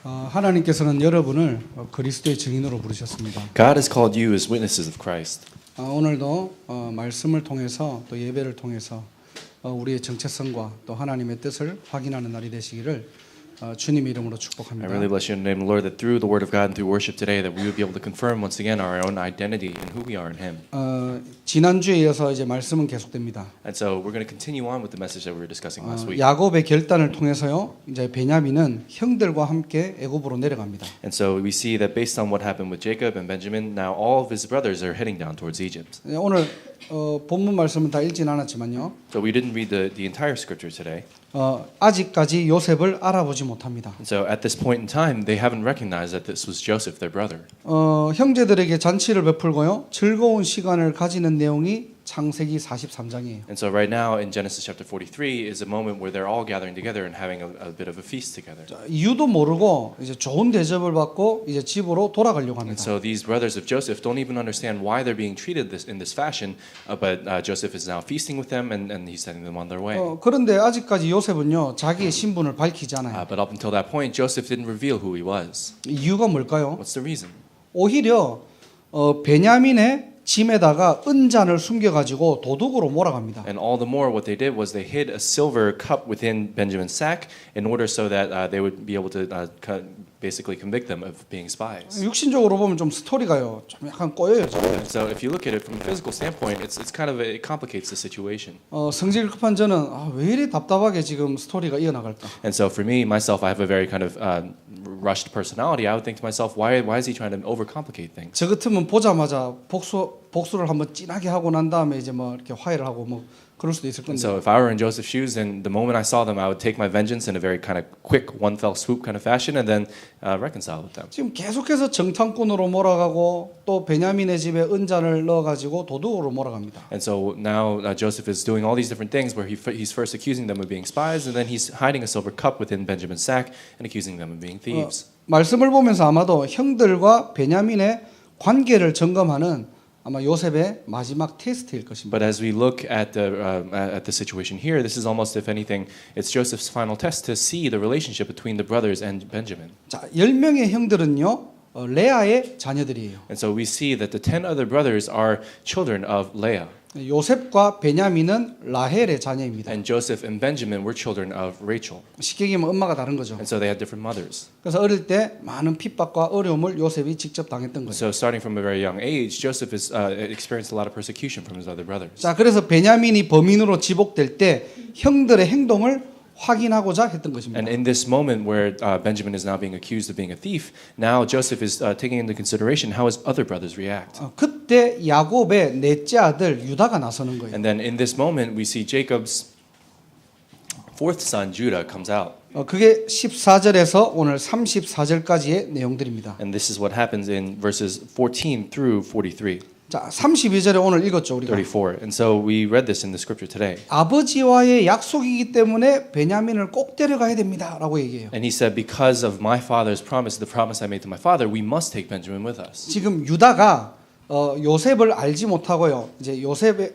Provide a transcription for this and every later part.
하나님께서는 여러분을 그리스도의 증인으로 부르셨습니다. God has called you as witnesses of Christ. 오늘도 말씀을 통해서 또 예배를 통해서 우리의 정체성과 또 하나님의 뜻을 확인하는 날이 되시기를 주님의 이름으로 I 축복합니다. really bless you in the name of the Lord that through the Word of God and through worship today that we would be able to confirm once again our own identity and who we are in Him. 지난주에 이어서 이제 말씀은 계속됩니다. And so we're going to continue on with the message that we were discussing last week. 야곱의 결단을 통해서요. 이제 베냐민은 형들과 함께 애굽으로 내려갑니다. And so we see that based on what happened with Jacob and Benjamin, now all of his brothers are heading down towards Egypt. 오늘 본문 말씀은 다 읽진 않았지만요. So we didn't read the entire scripture today. 아직까지 요셉을 알아보지 못합니다. And so at this point in time, they haven't recognized that this was Joseph, their brother. 형제들에게 잔치를 베풀고요. 즐거운 시간을 가지는 내용이 창세기 43장이에요. And so right now in Genesis chapter 43 is a moment where they're all gathering together and having a bit of a feast together. 이유도 모르고 이제 좋은 대접을 받고 이제 집으로 돌아가려고 And 합니다. so these brothers of Joseph don't even understand why they're being treated in this fashion, but Joseph is now feasting with them and he's sending them on their way. 그런데 아직까지 요셉은요 자기의 신분을 밝히지 않아요. But up until that point, Joseph didn't reveal who he was. 이유가 뭘까요? What's the reason? 오히려 베냐민의 짐에다가 은잔을 숨겨가지고 도둑으로 몰아갑니다. And all the more, what they did was they hid a silver cup within Benjamin's sack in order so that they would be able to basically convict them of being spies. 육신적으로 보면 좀 스토리가요 좀 약간 꼬여요. And so if you look at it from a physical standpoint, it's kind of it complicates the situation. 성질 급한 저는 왜 이리 답답하게 지금 스토리가 이어나갈까? And so for me, myself, I have a very kind of rushed personality. I would think to myself, why is he trying to overcomplicate things? 저 같으면 보자마자 복수를 한번 진하게 하고 난 다음에 이제 뭐 이렇게 화해를 하고 뭐 그럴 수도 있을 And 건데. so if I were in Joseph's shoes, then the moment I saw them, I would take my vengeance in a very kind of quick, one fell swoop kind of fashion, and then reconcile with them. 지금 계속해서 정탐꾼으로 몰아가고 또 베냐민의 집에 은잔을 넣어가지고 도둑으로 몰아갑니다. And so now Joseph is doing all these different things where he's first accusing them of being spies, and then he's hiding a silver cup within Benjamin's sack and accusing them of being thieves. 말씀을 보면서 아마도 형들과 베냐민의 관계를 점검하는 아마 요셉의 마지막 테스트일 것입니다. But as we look at the situation here, this is almost, if anything, it's Joseph's final test to see the relationship between the brothers and Benjamin. 자, 10명의 형들은요. 레아의 자녀들이에요. And so we see that the 10 other brothers are children of Leah. 요셉과 베냐민은 라헬의 자녀입니다. And Joseph and Benjamin were children of Rachel. 쉽게 얘기하면 엄마가 다른 거죠. And so they had different mothers. 그래서 어릴 때 많은 핍박과 어려움을 요셉이 직접 당했던 거죠. So starting from a very young age, Joseph has experienced a lot of persecution from his other brothers. 자, 그래서 베냐민이 범인으로 지목될 때 형들의 행동을 확인하고자 했던 것입니다. And in this moment where Benjamin is now being accused of being a thief, now Joseph is taking into consideration how his other brothers react. 그때 야곱의 넷째 아들 유다가 나서는 거예요. And then in this moment, we see Jacob's fourth son, Judah, comes out. 그게 14절에서 오늘 34절까지의 내용들입니다. And this is what happens in verses 14 through 43. 자, 32절에 오늘 읽었죠, 우리가. 34. And so we read this in the scripture today. 아버지와의 약속이기 때문에 베냐민을 꼭 데려가야 됩니다라고 얘기해요. And he said, because of my father's promise, the promise I made to my father, we must take Benjamin with us. 지금 유다가 요셉을 알지 못하고요. 이제 요셉의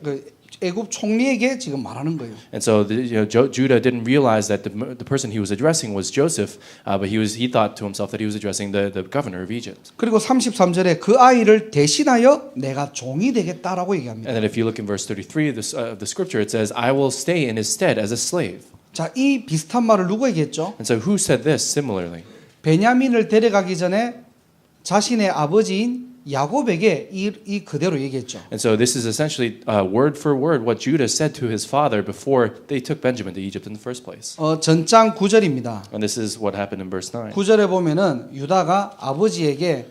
애굽 총리에게 지금 말하는 거예요. And so Judah didn't realize that the person he was addressing was Joseph, but he thought to himself that he was addressing the governor of Egypt. 그리고 33절에 그 아이를 대신하여 내가 종이 되겠다라고 얘기합니다. And then if you look in verse 33 of the scripture, it says, I will stay in his stead as a slave. 자, 이 비슷한 말을 누구에게 했죠? And so who said this similarly? 베냐민을 데려가기 전에 자신의 아버지인 야곱에게 이 그대로 얘기했죠. And so this is essentially word for word what Judah said to his father before they took Benjamin to Egypt in the first place. 전장 9절입니다. And this is what happened in verse 9. 9절에 보면은 유다가 아버지에게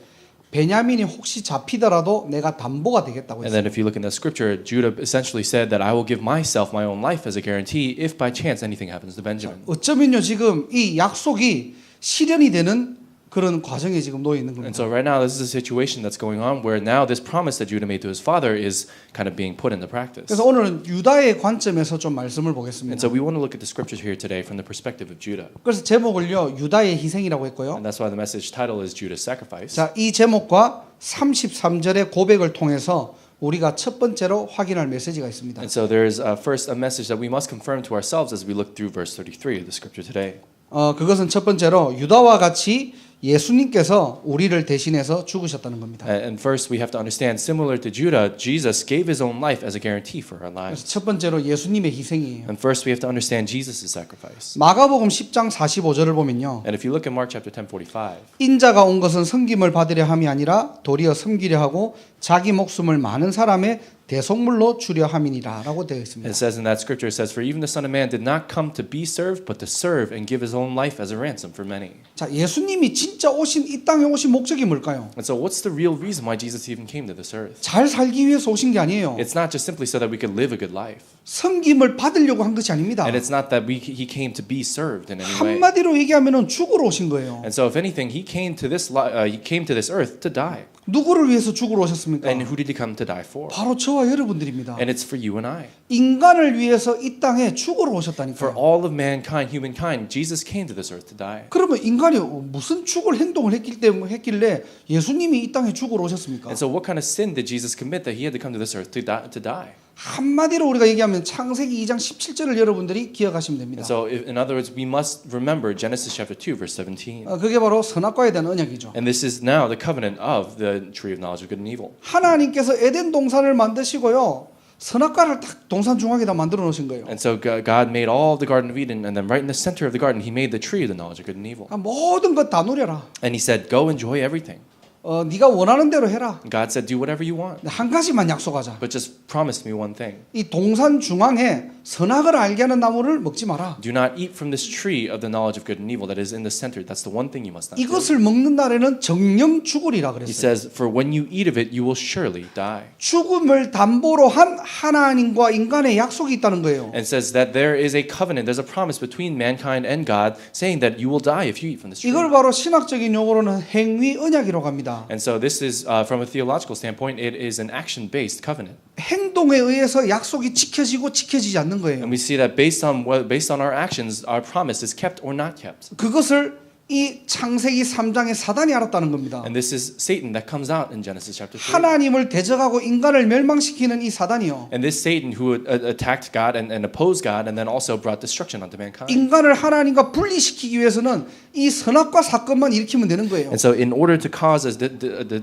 베냐민이 혹시 잡히더라도 내가 담보가 되겠다고 And 했어요. then if you look in the scripture, Judah essentially said that I will give myself my own life as a guarantee if by chance anything happens to Benjamin. 어쩌면요 지금 이 약속이 실현이 되는 그런 과정에 지금 놓여 있는 겁니다. And so right now this is a situation that's going on where now this promise that Judah made to his father is kind of being put into practice. 그래서 오늘은 유다의 관점에서 좀 말씀을 And 보겠습니다. so we want to look at the scriptures here today from the perspective of Judah. 그래서 제목을요 유다의 희생이라고 했고요. And that's why the message title is Judah's sacrifice. 자, 이 제목과 33절의 고백을 통해서 우리가 첫 번째로 확인할 메시지가 있습니다. And so there's first a message that we must confirm to ourselves as we look through verse 33 of the scripture today. 그것은 첫 번째로 유다와 같이 예수님께서 우리를 대신해서 죽으셨다는 겁니다. And first, we have to understand, similar to Judah, Jesus gave his own life as a guarantee for our 그래서 lives. 첫 번째로 예수님의 희생이에요. And first, we have to understand Jesus' sacrifice. 마가복음 10장 45절을 보면요. And if you look at Mark chapter 10:45, 인자가 온 것은 섬김을 받으려 함이 아니라 도리어 섬기려 하고 자기 목숨을 많은 사람의 대속물로 주려 함이니라라고 되어 있습니다. it says in that scripture, it says, "For even the Son of Man did not come to be served, but to serve and give his own life as a ransom for many." 자, 예수님이 진짜 이 땅에 오신 목적이 뭘까요? And so, what's the real reason why Jesus even came to this earth? 잘 살기 위해서 오신 게 아니에요. It's not just simply so that we could live a good life, 섬김을 받으려고 한 것이 아닙니다. and it's not that he came to be served in any way. 한마디로 얘기하면은 죽으러 오신 거예요. And so, if anything, he came to this earth to die. 누구를 위해서 죽으러 오셨습니까? And who did he come to die for? 바로 저와 여러분들입니다. And it's for you and I. 인간을 위해서 이 땅에 죽으러 For 오셨다니까요. all of mankind, humankind, Jesus came to this earth to die. 그러면 인간이 무슨 죽을 행동을 했길래 예수님이 이 땅에 죽으러 오셨습니까? And so, what kind of sin did Jesus commit that he had to come to this earth to die? 한마디로 우리가 얘기하면 창세기 2장 17절을 여러분들이 기억하시면 됩니다. And so, in other words, we must remember Genesis chapter 2, verse 17. 그게 바로 선악과에 대한 언약이죠. And this is now the covenant of the tree of knowledge of good and evil. 하나님께서 에덴 동산을 만드시고요. 선악과를 딱 동산 중앙에다 만들어 놓으신 거예요. And so, God made all the Garden of Eden, and then right in the center of the garden, he made the tree of the knowledge of good and evil. 모든 것 다 누려라. And he said, go enjoy everything. 네가 원하는 대로 해라. God said, do whatever you want, 한 가지만 약속하자. but just promise me one thing. 이 동산 중앙에 선악을 알게 하는 나무를 먹지 마라. Do not eat from this tree of the knowledge of good and evil that is in the center. That's the one thing you must not do. 이것을 먹는 날에는 정령 죽으리라 He 그랬어요. says, for when you eat of it, you will surely die. 죽음을 담보로 한 하나님과 인간의 약속이 있다는 거예요. And says that there is a covenant, there's a promise between mankind and God saying that you will die if you eat from this tree. 이걸 바로 신학적인 용어로는 행위 언약이라고 합니다. And so this is, from a theological standpoint, it is an action-based covenant. 행동에 의해서 약속이 지켜지고 지켜지지 않는 거예요. And we see that based on our actions, our promise is kept or not kept. 그것을 이 창세기 3장의 사단이 알았다는 겁니다. And this is Satan that comes out in Genesis chapter 3. 하나님을 대적하고 인간을 멸망시키는 이 사단이요. And this Satan who attacked God and opposed God and then also brought destruction onto mankind. 인간을 하나님과 분리시키기 위해서는 이 선악과 사건만 일으키면 되는 거예요. And so in order to cause the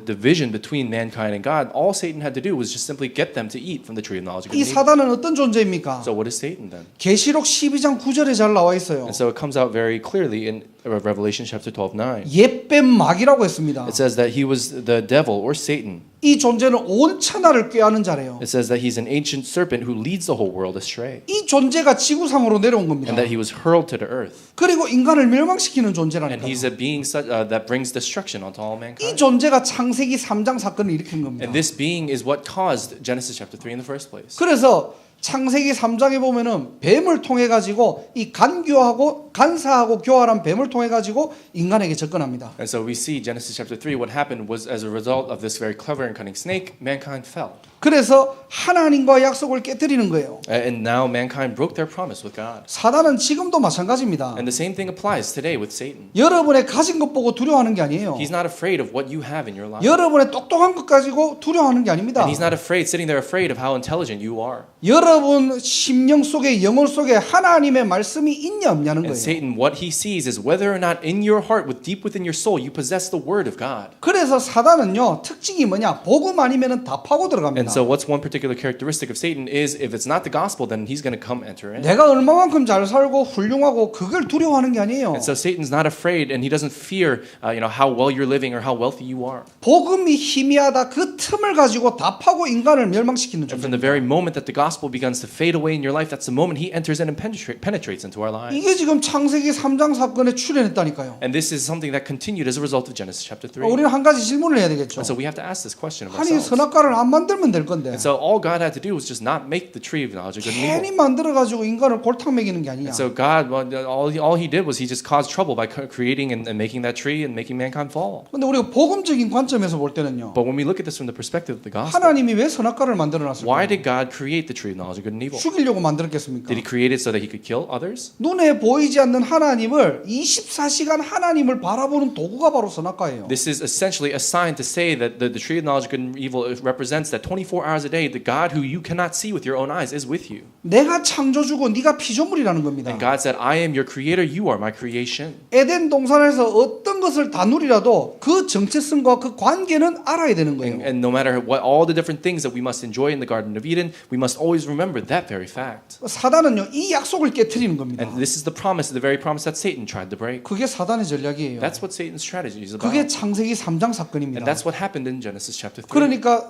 division between mankind and God, all Satan had to do was just simply get them to eat from the tree of knowledge of good 이 and evil. 사단은 어떤 존재입니까? So what is Satan then? 계시록 12장 9절에 잘 나와 있어요. And so it comes out very clearly in Revelation chapter 12:9. 옛뱀 마귀라고 했습니다. It says that he was the devil or Satan. 이 존재는 온 천하를 꾀하는 자래요. It says that he's an ancient serpent who leads the whole world astray. 이 존재가 지구상으로 내려온 겁니다. And that he was hurled to the earth. 그리고 인간을 멸망시키는 And 존재라니까요. he's a being that brings destruction onto all 이 mankind. 존재가 창세기 3장 사건을 일으킨 겁니다. And this being is what caused Genesis chapter 3 in the first place. 그래서 창세기 3장에 보면은 뱀을 통해 가지고 이 간사하고 교활한 뱀을 통해 가지고 인간에게 접근합니다. And so we see Genesis chapter 3, what happened was as a result of this very clever and cunning snake, mankind fell. 그래서 하나님과 약속을 깨뜨리는 거예요. And now mankind broke their promise with God. 사단은 지금도 마찬가지입니다. And the same thing applies today with Satan. 여러분의 가진 것 보고 두려워하는 게 아니에요. He's not afraid of what you have in your life. 여러분의 똑똑한 것 가지고 두려워하는 게 아닙니다. And he's not afraid, sitting there afraid of how intelligent you are. 여러분 심령 속에 영혼 속에 하나님의 말씀이 있냐 없냐는 And 거예요. Satan, what he sees is whether or not in your heart, with deep within your soul, you possess the word of God. 그래서 사단은요 특징이 뭐냐 복음 아니면은 다 파고 And 들어갑니다. so what's one particular characteristic of Satan is if it's not the gospel, then he's going to come enter in. 내가 얼마만큼 잘 살고 훌륭하고 그걸 두려워하는 게 아니에요. And so Satan's not afraid, and he doesn't fear, how well you're living or how wealthy you are. 복음이 희미하다 그 틈을 가지고 다 파고 인간을 멸망시키는 And 존재. from the very moment that the gospel begins to fade away in your life, that's the moment he enters in and penetrates into our lives. 이게 지금 창세기 3장 사건에 출현했다니까요. And this is something that continued as a result of Genesis chapter 3. 우리는 한 가지 질문을 해야 되겠죠. And so we have to ask this question of 아니 ourselves. 선악과를 안 만들면 될 건데 And so all God had to do was just not make the tree of knowledge of good and 괜히 evil. 만들어 가지고 인간을 골탕 먹이는 게 아니냐. And so God, all he did was he just caused trouble by creating and making that tree and making mankind fall. 근데 우리가 복음적인 관점에서 볼 때는요. But when we look at this from the perspective of the gospel, 하나님이 왜 선악과를 만들어 why 놨을까요? did God create the tree of knowledge of good and evil? 죽이려고 만들었겠습니까? Did he create it so that he could kill others? 눈에 보이지 않는 하나님을 24시간 하나님을 바라보는 도구가 바로 선악과예요. This is essentially a sign to say that the tree of knowledge of good and evil represents that 24 24 hours a day, the God who you cannot see with your own eyes is with you. 내가 창조주고 네가 피조물이라는 겁니다. And God said, I am your creator, you are my creation. 에덴 동산에서 어떤 것을 다 누리라도 그 정체성과 그 관계는 알아야 되는 거예요. And no matter what, all the different things that we must enjoy in the Garden of Eden, we must always remember that very fact. 사단은요, 이 약속을 깨트리는 겁니다. And this is the promise, the very promise that Satan tried to break. 그게 사단의 전략이에요. That's what Satan's strategy is about. 그게 창세기 3장 And 사건입니다. that's what happened in Genesis chapter 3. 그러니까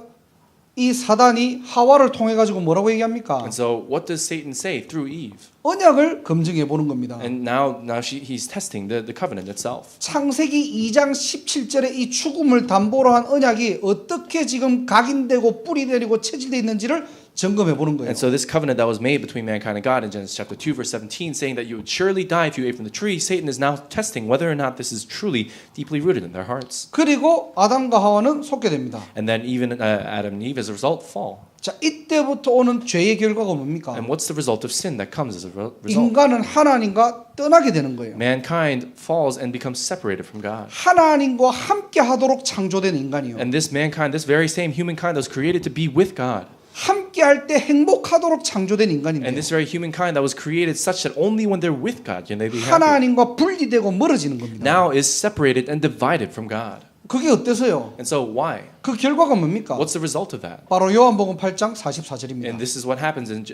이 사단이 하와를 통해 가지고 뭐라고 얘기합니까? And so what does Satan say through Eve? 언약을 검증해 보는 겁니다. And now he's testing the covenant itself. 창세기 2장 17절에 이 죽음을 담보로 한 언약이 어떻게 지금 각인되고 뿌리 내리고 체질되어 있는지를 점검해 보는 거예요. And so this covenant that was made between mankind and God in Genesis chapter 2 verse 17 saying that you would surely die if you ate from the tree, Satan is now testing whether or not this is truly deeply rooted in their hearts. 그리고 아담과 하와는 속게 됩니다. And then even Adam and Eve as a result fall. 자, 이때부터 오는 죄의 결과가 뭡니까? And what's the result of sin that comes as a result? 인간은 하나님과 떠나게 되는 거예요. Mankind falls and becomes separated from God. 하나님과 함께 하도록 창조된 인간이요. And this mankind, this very same humankind that was created to be with God. 함께 할 때 행복하도록 창조된 And 인간인데 this very humankind that was created such that only when they're with God can they be happy. 하나님과 분리되고 멀어지는 겁니다. Now is separated and divided from God. 그게 어때서요? And so why? 그 결과가 뭡니까? What's the result of that? 바로 요한복음 8장 44절입니다. And this is what happens in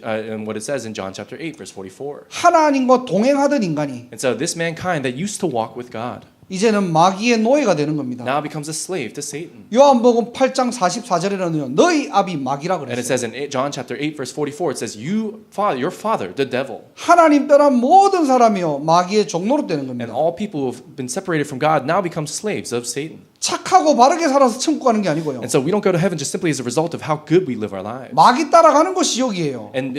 what it says in John chapter 8 verse 44. 하나님과 동행하던 인간이 And so this mankind that used to walk with God 이제는 마귀의 노예가 되는 겁니다. now becomes a slave to Satan. 요한복음 8장 44절에는요. 너희 아비 마귀라 And it 그랬어요. says in John chapter 8 verse 44 it says your father the devil 하나님 떠난 모든 사람이요 마귀의 종노릇 되는 and 겁니다. all people who have been separated from God now become slaves of Satan. 착하고 바르게 살아서 천국 가는 게 아니고요. And so we don't go to heaven just simply as a result of how good we live our lives. 마귀 따라가는 것이 지옥이에요. And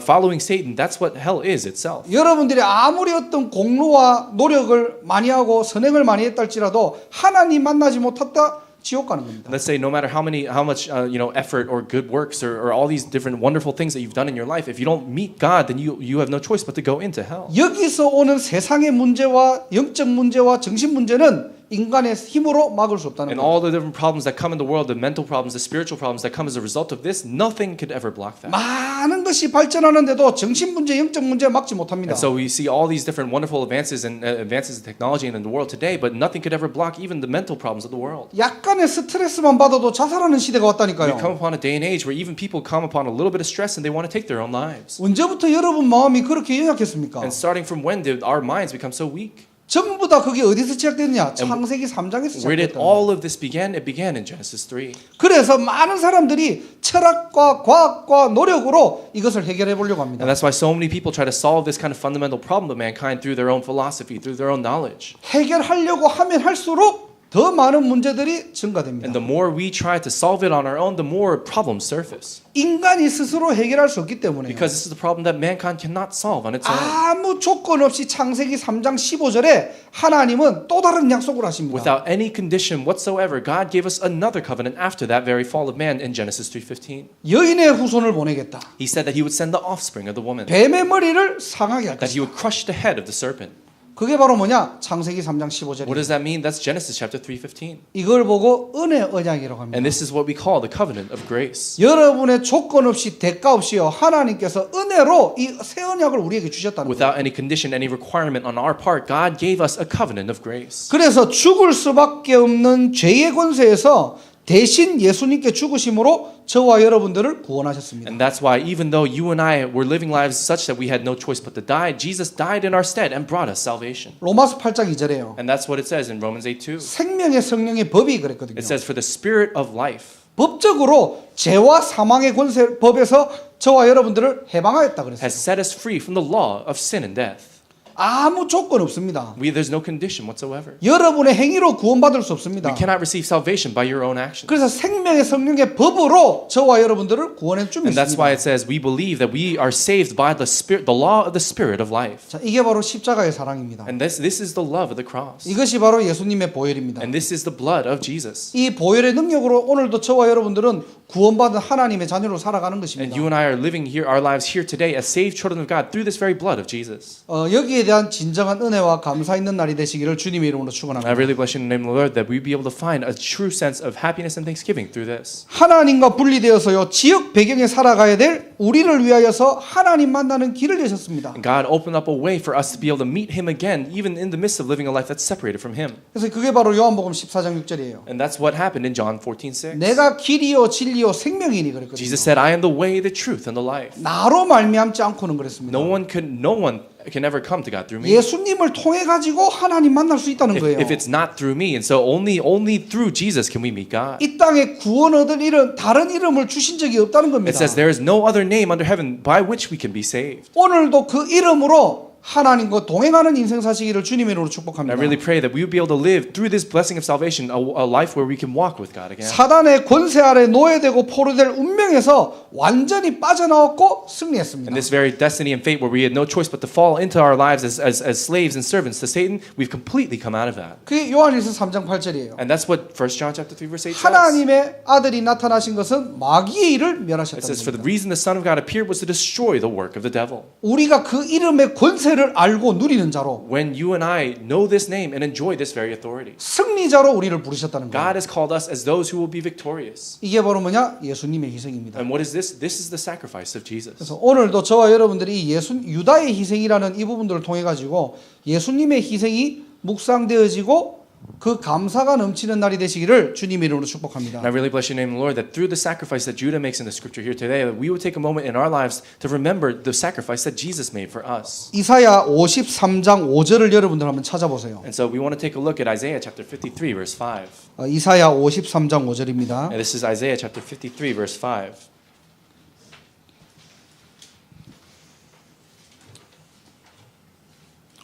following Satan, that's what hell is itself. 여러분들이 아무리 어떤 공로와 노력을 많이 하고 선행을 많이 했다 할지라도 하나님 만나지 못했다 지옥 가는 겁니다. Let's say no matter how much effort or good works or all these different wonderful things that you've done in your life, if you don't meet God, then you have no choice but to go into hell. 여기서 오는 세상의 문제와 영적 문제와 정신 문제는 인간의 힘으로 막을 수 없다는 And 거예요. all the different problems that come in the world, the mental problems, the spiritual problems that come as a result of this, nothing could ever block that. 많은 것이 발전하는데도 정신 문제, 영적 문제 막지 못합니다. And so we see all these different wonderful advances in technology and in the world today, but nothing could ever block even the mental problems of the world. 약간의 스트레스만 받아도 자살하는 시대가 We 왔다니까요. come upon a day and age where even people come upon a little bit of stress and they want to take their own lives. 언제부터 여러분 마음이 그렇게 연약했습니까? And starting from when did our minds become so weak? 전부 다 그게 어디서 시작됐느냐? 창세기 3장에서 Where did 시작됐다. all of this begin? It began in Genesis 3. 그래서 많은 사람들이 철학과 과학과 노력으로 이것을 해결해 보려고 합니다. And that's why so many people try to solve this kind of fundamental problem of mankind through their own philosophy, through their own knowledge. 해결하려고 하면 할수록 더 많은 문제들이 증가됩니다. And the more we try to solve it on our own, the more problems surface. 인간이 스스로 해결할 수 없기 때문에 Because this is the problem that mankind cannot solve on its own. 아무 조건 없이 창세기 3장 15절에 하나님은 또 다른 약속을 하십니다. Without any condition whatsoever, God gave us another covenant after that very fall of man in Genesis 3:15. 여인의 후손을 보내겠다. He said that he would send the offspring of the woman, 뱀의 머리를 상하게 할 that he 것이다. would crush the head of the serpent. 그게 바로 뭐냐? 창세기 3장 What 15절입니다. does that mean? That's Genesis chapter 3:15. 이걸 보고 은혜 언약이라고 합니다. And this is what we call the covenant of grace. 여러분의 조건 없이 대가 없이요 하나님께서 은혜로 이 새 언약을 우리에게 주셨다는 거예요. Without any condition, any requirement on our part, God gave us a covenant of grace. 그래서 죽을 수밖에 없는 죄의 권세에서 대신 예수님께 죽으심으로 저와 여러분들을 구원하셨습니다. And that's why even though you and I were living lives such that we had no choice but to die, Jesus died in our stead and brought us salvation. 로마서 8장 2절에요. And that's what it says in Romans 8:2. 생명의 성령의 법이 그랬거든요. It says for the spirit of life. 법적으로 죄와 사망의 권세 법에서 저와 여러분들을 해방하였다 그랬어요. Has set us free from the law of sin and death. 아무 조건 없습니다. There's no condition whatsoever. 여러분의 행위로 구원받을 수 없습니다. We cannot receive salvation by your own actions. 그래서 생명의 성령의 법으로 저와 여러분들을 구원해 주 And that's why 믿습니다. it says we believe that we are saved by the spirit, the law of the spirit of life. 자, 이게 바로 십자가의 사랑입니다. And this is the love of the cross. 이것이 바로 예수님의 보혈입니다. And this is the blood of Jesus. 이 보혈의 능력으로 오늘도 저와 여러분들은 구원받은 하나님의 자녀로 살아가는 And 것입니다. you and I are living here our lives here today as saved children of God through this very blood of Jesus. 여기에 대한 진정한 은혜와 감사 있는 날이 되시기를 주님의 이름으로 And I 축원합니다. really bless you in the name of the Lord that we be able to find a true sense of happiness and thanksgiving through this. 하나님과 분리되어서요 지역 배경에 살아가야 될 우리를 위하여서 하나님 만나는 길을 여셨습니다. And God opened up a way for us to be able to meet Him again, even in the midst of living a life that's separated from Him. 그래서 그게 바로 요한복음 14장 6절이에요. And that's what happened in John 14:6. 내가 길이요 진리요 생명이니 그랬거든요. Jesus said, "I am the way, the truth, and the life. 나로 말미암지 않고는 그랬습니다. No one can ever come to God through me. 예수님을 통해 가지고 하나님 만날 수 있다는 거예요. If it's not through me, and so only through Jesus can we meet God." 이 땅에 구원 얻을 이름 다른 이름을 주신 적이 없다는 겁니다. It says there is no other name under heaven by which we can be saved. 오늘도 그 이름으로 하나님과 동행하는 인생 사시기를 주님의 이름으로 And 축복합니다. I really pray that we will be able to live through this blessing of salvation a life where we can walk with God again. 사단의 권세 아래 노예되고 포로될 운명에서 완전히 빠져나왔고 승리했습니다. And this very destiny and fate where we had no choice but to fall into our lives as slaves and servants to Satan, we've completely come out of that. 그게 요한일서 3장 8절이에요. And that's what 1 John chapter 3 verse 8 says. 하나님의 아들이 나타나신 것은 마귀의 일을 It 멸하셨다는 says, "For the 겁니다. reason the Son of God appeared was to destroy the work of the devil." 우리가 그 이름의 권세를 알고 누리는 자로 When you and I know this name and enjoy this very authority, 승리자로 우리를 부르셨다는 거예요. God has called us as those who will be victorious. 이게 바로 뭐냐? 예수님의 희생입니다. And what is this? This is the sacrifice of Jesus. 그래서 오늘도 저와 여러분들이 이 유다의 희생이라는 이 부분들을 통해 가지고 예수님의 희생이 묵상되어지고 그 감사가 넘치는 날이 되시기를 주님의 이름으로 축복합니다. And I really bless your name, Lord, that through the sacrifice that Judah makes in the scripture here today, that we would take a moment in our lives to remember the sacrifice that Jesus made for us. 이사야 53장 5절을 여러분들 한번 찾아보세요. And so we want to take a look at Isaiah chapter 53 verse 5. 이사야 53장 5절입니다. And this is Isaiah chapter 53 verse 5.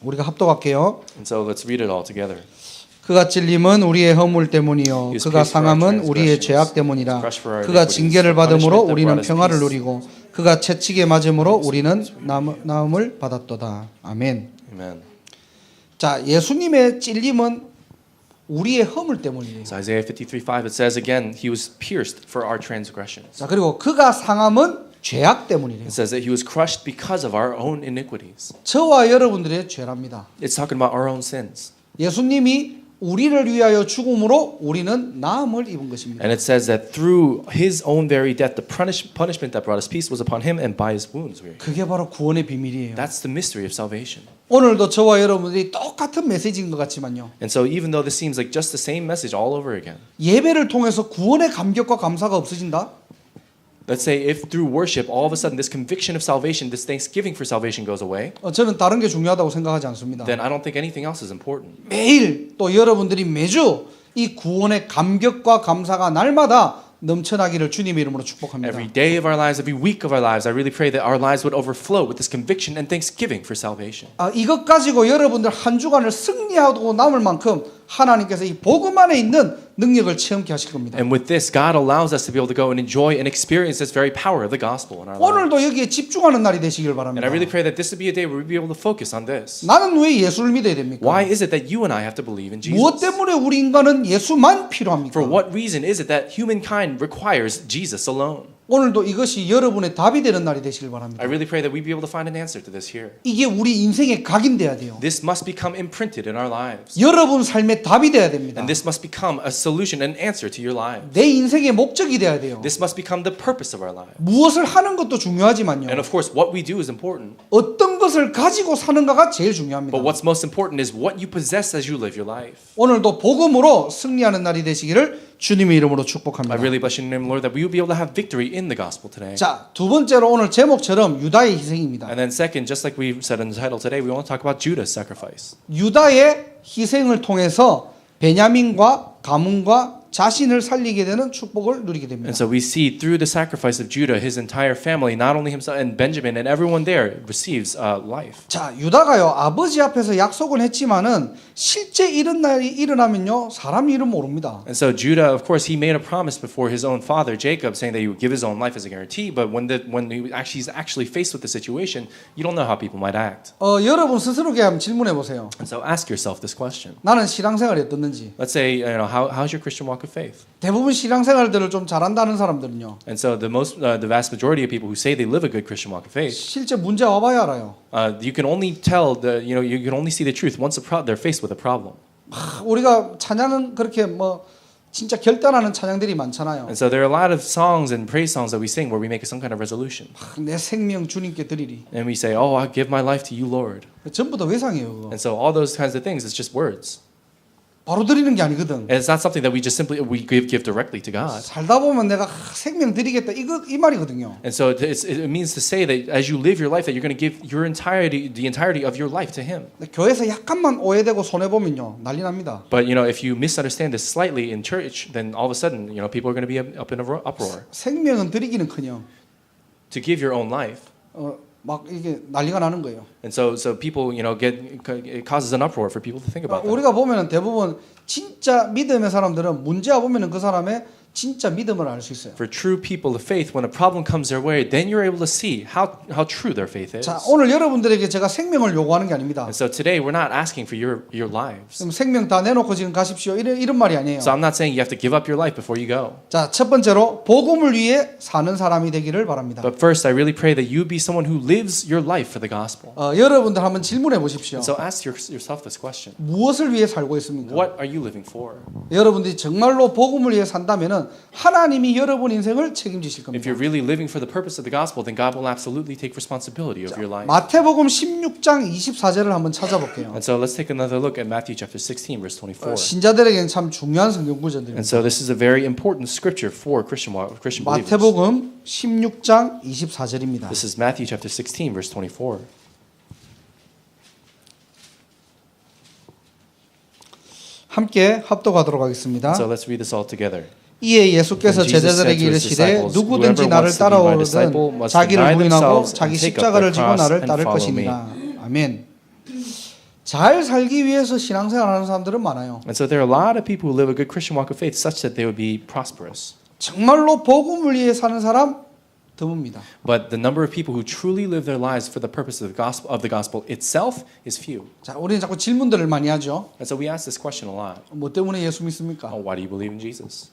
우리가 합독할게요. And so let's read it all together. 그가 찔림은 우리의 허물 때문이요 그가 상함은 우리의 죄악 때문이라 그가 징계를 받음으로 우리는 평화를 누리고 그가 채찍에 맞음으로 우리는 나음을 받았도다. 아멘. Amen. 자, 예수님의 찔림은 우리의 허물 때문이에요. So Isaiah 53:5 it says again, he was pierced for our transgressions. 자, 그리고 그가 상함은 죄악 때문이래요. It says that he was crushed because of our own iniquities. 저와 여러분들의 죄랍니다. It's talking about our own sins. 예수님이 우리를 위하여 죽음으로 우리는 나음을 입은 것입니다. And it says that through his own very death, the punishment that brought us peace was upon him, and by his wounds we are healed. 그게 바로 구원의 비밀이에요. That's the mystery of salvation. 오늘도 저와 여러분들이 똑같은 메시지인 것 같지만요. And so even though this seems like just the same message all over again, 예배를 통해서 구원의 감격과 감사가 없어진다? let's say if through worship all of a sudden this conviction of salvation, this thanksgiving for salvation goes away, 저는 다른 게 중요하다고 생각하지 않습니다. then I don't think anything else is important. 매일 또 여러분들이 매주 이 구원의 감격과 감사가 날마다 넘쳐나기를 주님의 이름으로 축복합니다. Every day of our lives, every week of our lives, I really pray that our lives would overflow with this conviction and thanksgiving for salvation. 이것 가지고 여러분들 한 주간을 승리하고 남을 만큼 하나님께서 이 복음 안에 있는 능력을 체험케 하실 겁니다. And with this, God allows us to be able to go and enjoy and experience this very power of the gospel in our lives. 오늘도 여기에 집중하는 날이 되시길 And 바랍니다. I really pray that this would be a day where we'll be able to focus on this. 나는 왜 예수를 믿어야 됩니까? Why is it that you and I have to believe in 무엇 Jesus? 때문에 우리 인간은 예수만 필요합니까? For what reason is it that humankind requires Jesus alone? 오늘도 이것이 여러분의 답이 되는 날이 되시길 바랍니다. I really pray that we be able to find an answer to this here. 이게 우리 인생에 각인돼야 돼요. This must become imprinted in our lives. 여러분 삶의 답이 돼야 됩니다. And this must become a solution and answer to your lives. 내 인생의 목적이 돼야 돼요. This must become the purpose of our lives. 무엇을 하는 것도 중요하지만요. And of course, what we do is important. 어떤 것을 가지고 사는가가 제일 중요합니다. But what's most important is what you possess as you live your life. 오늘도 복음으로 승리하는 날이 되시기를 주님의 이름으로 I 축복합니다. really bless your name, Lord, that we will be able to have victory in the gospel today. 자, 두 번째로 오늘 제목처럼 유다의 희생입니다. And then second, just like we said in the title today, we want to talk about Judah's sacrifice. 유다의 희생을 통해서 베냐민과 가문과 자신을 살리게 되는 축복을 누리게 됩니다. And so we see through the sacrifice of Judah, his entire family, not only himself and Benjamin and everyone there receives life. 자, 유다가요 아버지 앞에서 약속을 했지만은 실제 이런 날이 일어나면요 사람 이름 모릅니다. And so Judah, of course, he made a promise before his own father Jacob, saying that he would give his own life as a guarantee. But when he's actually faced with the situation, you don't know how people might act. 여러분 스스로에게 한번 질문해 보세요. And so ask yourself this question. 나는 신앙생활이 어떻는지. Let's say, how's your Christian walk walk of faith. 대부분 신앙생활들을 좀 잘한다는 사람들은요. And so the vast majority of people who say they live a good Christian walk of faith, 실제 문제 와봐야 알아요. you can only tell you can only see the truth once they're faced with a problem. 우리가 찬양은 그렇게 뭐 진짜 결단하는 찬양들이 많잖아요. And so there are a lot of songs and praise songs that we sing where we make some kind of resolution. 내 생명 주님께 드리리. And we say, "Oh, I give my life to you, Lord." 전부 다 외상이에요. 그거. And so all those kinds of things, it's just words. 바로 드리는 게 아니거든. And it's not something that we just simply give directly to God. 살다 보면 내가 생명 드리겠다 이 말이거든요. And so it means to say that as you live your life, that you're going to give the entirety of your life to Him. 교회에서 약간만 오해되고 손해 보면요 난리 납니다. But if you misunderstand this slightly in church, then all of a sudden, people are going to be up in an uproar. 생명은 드리기는커녕 To give your own life. 막 이게 난리가 나는 거예요. And so people, it causes an uproar for people to think about that. 우리가 보면은 대부분 진짜 믿음의 사람들은 문제와 보면은 그 사람의 진짜 믿음을 알 수 있어요. For true people of faith, when a problem comes their way, then you're able to see how true their faith is. 자, 오늘 여러분들에게 제가 생명을 요구하는 게 아닙니다. And so today we're not asking for your lives. 그럼 생명 다 내놓고 지금 가십시오. 이런 말이 아니에요. So I'm not saying you have to give up your life before you go. 자, 첫 번째로 복음을 위해 사는 사람이 되기를 바랍니다. But first, I really pray that you be someone who lives your life for the gospel. 여러분들 한번 질문해 보십시오. And so ask yourself this question. 무엇을 위해 살고 있습니까? What are you living for? 여러분들이 정말로 복음을 위해 산다면은 하나님이 여러분 인생을 책임지실 겁니다. If you're really living for the purpose of the gospel, then God will absolutely take responsibility of your life. 마태복음 16장 24절을 한번 찾아볼게요. And so let's take another look at Matthew chapter 16 verse 24. 신자들에게는 참 중요한 성경 구절들입니다. And so this is a very important scripture for Christian believers. 마태복음 16장 24절입니다. This is Matthew chapter 16 verse 24. 함께 합독하도록 하겠습니다. So let's read this all together. 이에 예수께서 제자들에게 이르시되 누구든지 나를 따라오거든 자기를 부인하고 자기 십자가를 지고 나를 따를 것입니다. 아멘. 잘 살기 위해서 신앙생활하는 사람들은 많아요. And so there are a lot of people who live a good Christian walk of faith such that they would be prosperous. 정말로 복음을 위해 사는 사람 드뭅니다. But the number of people who truly live their lives for the purpose of the gospel itself is few. 자, 우리는 자꾸 질문들을 많이 하죠. And so we ask this question a lot. 뭐 때문에 예수 믿습니까? Why do you believe in Jesus?